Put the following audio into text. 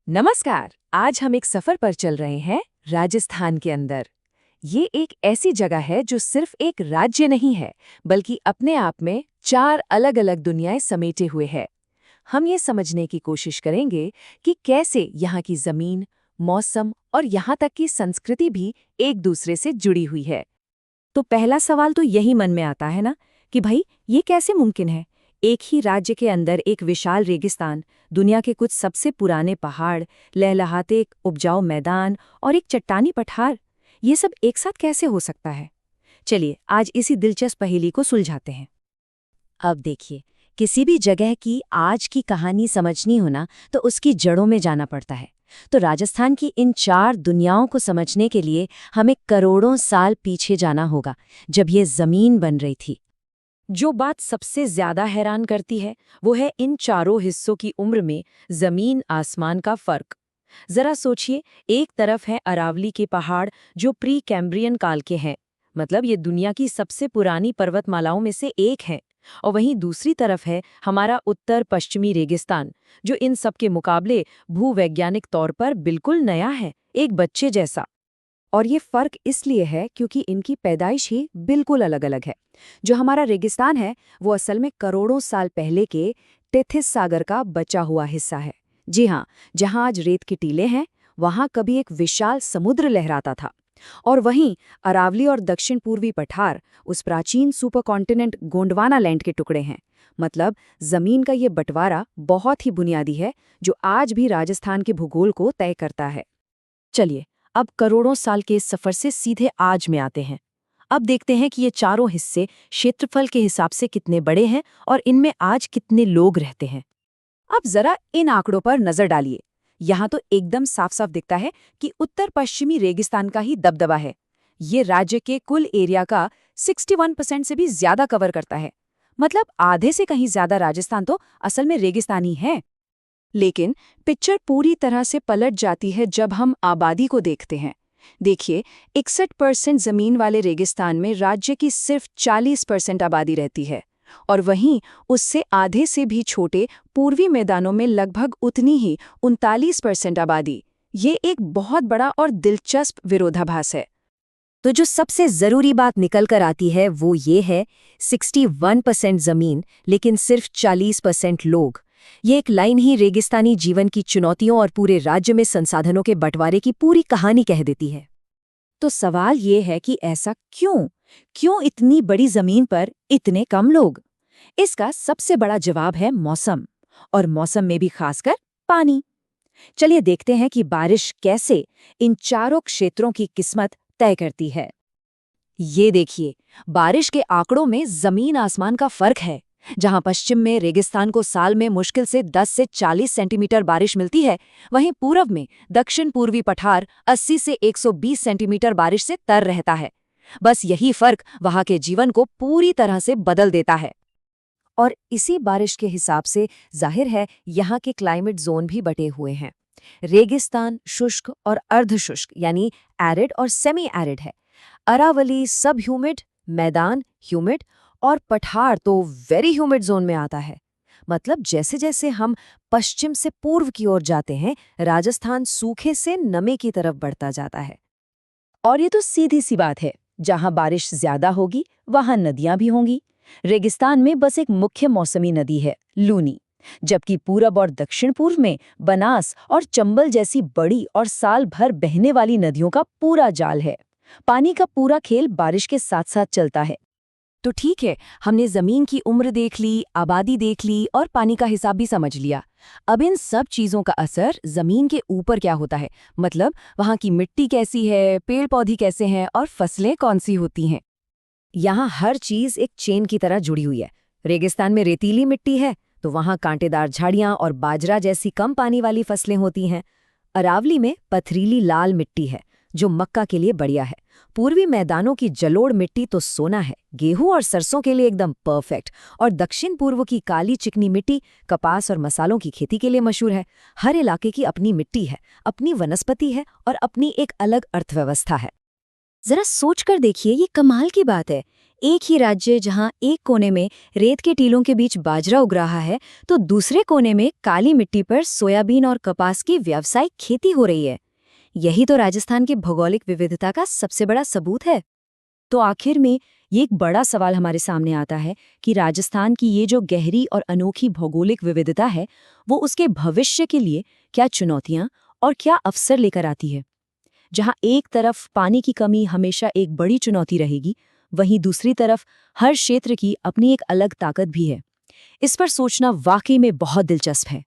नमस्कार। आज हम एक सफर पर चल रहे हैं राजस्थान के अंदर। ये एक ऐसी जगह है जो सिर्फ एक राज्य नहीं है, बल्कि अपने आप में 4 अलग-अलग दुनियाएं समेटे हुए है। हम ये समझने की कोशिश करेंगे कि कैसे यहाँ की जमीन, मौसम और यहाँ तक की संस्कृति भी एक दूसरे से जुड़ी हुई है। तो पहला सवाल तो यही मन में आता है ना कि भाई ये कैसे मुमकिन है। एक ही राज्य के अंदर एक विशाल रेगिस्तान, दुनिया के कुछ सबसे पुराने पहाड़, लहलहाते एक उपजाऊ मैदान और एक चट्टानी पठार, ये सब एक साथ कैसे हो सकता है। चलिए आज इसी दिलचस्प पहेली को सुलझाते हैं। अब देखिए, किसी भी जगह की आज की कहानी समझनी हो ना तो उसकी जड़ों में जाना पड़ता है। तो राजस्थान की इन 4 दुनियाओं को समझने के लिए हमें करोड़ों साल पीछे जाना होगा, जब ये जमीन बन रही थी। जो बात सबसे ज्यादा हैरान करती है वो है इन चारों हिस्सों की उम्र में जमीन आसमान का फर्क। जरा सोचिए, एक तरफ है अरावली के पहाड़ जो प्री कैम्ब्रियन काल के हैं, मतलब ये दुनिया की सबसे पुरानी पर्वतमालाओं में से एक है। और वहीं दूसरी तरफ है हमारा उत्तर पश्चिमी रेगिस्तान, जो इन सब के मुकाबले भूवैज्ञानिक तौर पर बिल्कुल नया है, एक बच्चे जैसा। और ये फर्क इसलिए है क्योंकि इनकी पैदाइश ही बिल्कुल अलग-अलग है। जो हमारा रेगिस्तान है वो असल में करोड़ों साल पहले के टेथिस सागर का बचा हुआ हिस्सा है। जी हाँ, जहाँ आज रेत के टीले हैं, वहाँ कभी एक विशाल समुद्र लहराता था। और वहीं अरावली और दक्षिण पूर्वी पठार उस प्राचीन सुपरकॉन्टिनेंट गोंडवाना लैंड के टुकड़े हैं। मतलब जमीन का ये बंटवारा बहुत ही बुनियादी है, जो आज भी राजस्थान के भूगोल को तय करता है। चलिए अब करोड़ों साल के इस सफर से सीधे आज में आते हैं। अब देखते हैं कि ये चारों हिस्से क्षेत्रफल के हिसाब से कितने बड़े हैं और इनमें आज कितने लोग रहते हैं। अब जरा इन आंकड़ों पर नजर डालिए। यहाँ तो एकदम साफ साफ दिखता है कि उत्तर पश्चिमी रेगिस्तान का ही दबदबा है। ये राज्य के कुल एरिया का 61% से भी ज्यादा कवर करता है। मतलब आधे से कहीं ज्यादा राजस्थान तो असल में रेगिस्तानी है। लेकिन पिक्चर पूरी तरह से पलट जाती है जब हम आबादी को देखते हैं। देखिए, 61% जमीन वाले रेगिस्तान में राज्य की सिर्फ 40% आबादी रहती है, और वहीं उससे आधे से भी छोटे पूर्वी मैदानों में लगभग उतनी ही 39% आबादी। ये एक बहुत बड़ा और दिलचस्प विरोधाभास है। तो जो सबसे जरूरी बात निकल कर आती है वो ये है, 61% जमीन लेकिन सिर्फ 40% लोग। ये एक लाइन ही रेगिस्तानी जीवन की चुनौतियों और पूरे राज्य में संसाधनों के बंटवारे की पूरी कहानी कह देती है। तो सवाल ये है कि ऐसा क्यों? क्यों इतनी बड़ी जमीन पर इतने कम लोग? इसका सबसे बड़ा जवाब है मौसम, और मौसम में भी खासकर पानी। चलिए देखते हैं कि बारिश कैसे इन चारों क्षेत्रों की किस्मत तय करती है। ये देखिए, बारिश के आंकड़ों में जमीन आसमान का फर्क है। जहां पश्चिम में रेगिस्तान को साल में मुश्किल से 10 से 40 सेंटीमीटर बारिश मिलती है, वहीं पूरब में दक्षिण पूर्वी पठार 80 से 120 सेंटीमीटर बारिश से तर रहता है। बस यही फर्क वहां के जीवन को पूरी तरह से बदल देता है। और इसी बारिश के हिसाब से जाहिर है यहाँ के क्लाइमेट जोन भी बटे हुए हैं। रेगिस्तान शुष्क और अर्धशुष्क यानी एरिड और सेमी एरिड है। अरावली सब ह्यूमिड, मैदान ह्यूमिड, और पठार तो वेरी ह्यूमिड जोन में आता है। मतलब जैसे जैसे हम पश्चिम से पूर्व की ओर जाते हैं, राजस्थान सूखे से नमे की तरफ बढ़ता जाता है। और ये तो सीधी सी बात है, जहां बारिश ज्यादा होगी वहां नदियां भी होंगी। रेगिस्तान में बस एक मुख्य मौसमी नदी है, लूनी, जबकि पूरब और दक्षिण पूर्व में बनास और चंबल जैसी बड़ी और साल भर बहने वाली नदियों का पूरा जाल है। पानी का पूरा खेल बारिश के साथ साथ चलता है। तो ठीक है, हमने जमीन की उम्र देख ली, आबादी देख ली और पानी का हिसाब भी समझ लिया। अब इन सब चीजों का असर जमीन के ऊपर क्या होता है, मतलब वहां की मिट्टी कैसी है, पेड़ पौधे कैसे हैं और फसलें कौन सी होती हैं। यहाँ हर चीज एक चेन की तरह जुड़ी हुई है। रेगिस्तान में रेतीली मिट्टी है तो वहां कांटेदार झाड़ियां और बाजरा जैसी कम पानी वाली फसलें होती हैं। अरावली में पथरीली लाल मिट्टी है जो मक्का के लिए बढ़िया है। पूर्वी मैदानों की जलोढ़ मिट्टी तो सोना है, गेहूं और सरसों के लिए एकदम परफेक्ट। और दक्षिण पूर्व की काली चिकनी मिट्टी कपास और मसालों की खेती के लिए मशहूर है। हर इलाके की अपनी मिट्टी है, अपनी वनस्पति है और अपनी एक अलग अर्थव्यवस्था है। जरा सोचकर देखिए, ये कमाल की बात है। एक ही राज्य जहां एक कोने में रेत के टीलों के बीच बाजरा उग रहा है, तो दूसरे कोने में काली मिट्टी पर सोयाबीन और कपास की व्यावसायिक खेती हो रही है। यही तो राजस्थान की भौगोलिक विविधता का सबसे बड़ा सबूत है। तो आखिर में ये एक बड़ा सवाल हमारे सामने आता है कि राजस्थान की ये जो गहरी और अनोखी भौगोलिक विविधता है, वो उसके भविष्य के लिए क्या चुनौतियां और क्या अवसर लेकर आती है। जहां एक तरफ पानी की कमी हमेशा एक बड़ी चुनौती रहेगी, वहीं दूसरी तरफ हर क्षेत्र की अपनी एक अलग ताकत भी है। इस पर सोचना वाकई में बहुत दिलचस्प है।